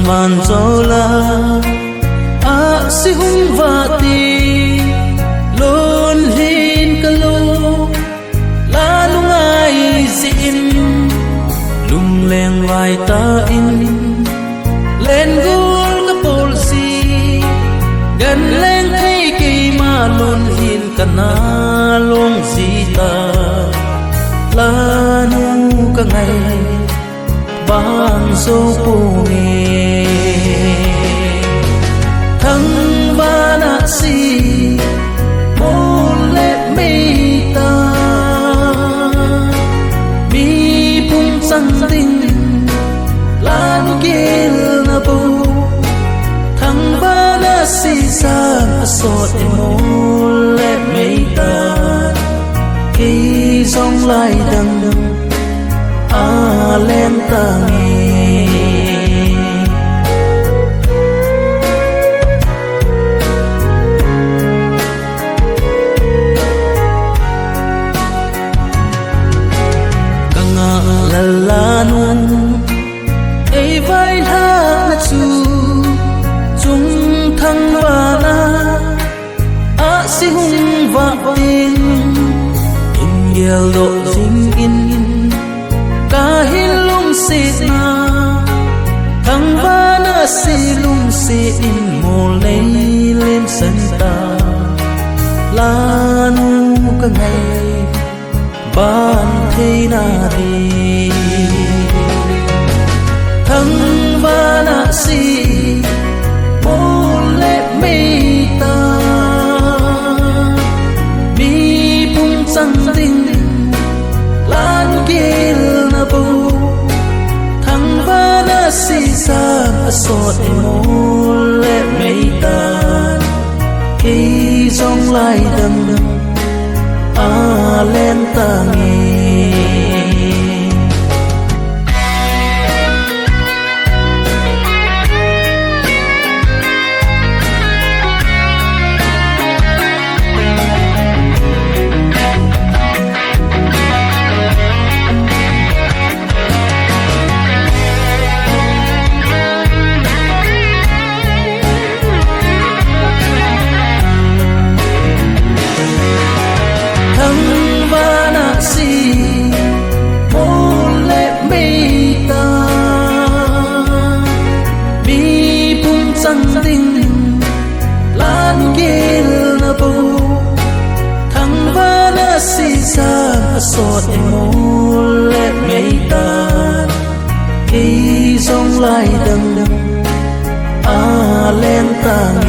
man zola a si hung va ti lon hin kalo la lung ai zin lung leng vai ta in len gul ka pol si gan leng thei ki ma lon hin kana long si ta la nu ka ngai ban so pu nghe thăng ba na si môn lệ mi ta mi pung sang tinh lan kiel na bu thăng ba na si sa sot môn lệ mi ta khi song lai đằng lên ta nghe căng la la nun ai vai ha na chu chung thăng ba na a si hung va tin in gel do jing in ka hin lung si na thăng ba na si lung si in mo lấy lên sân ta la nu ka ngày ban thế na đi thăng ba na si mo lệ mi ta mi pung sang tinh lan kiel na bu thăng ba na si sa sot mo lệ mi ta khi song lai đằng lên ta nghe sot mo lệ mi ta khi song lai đằng lên ta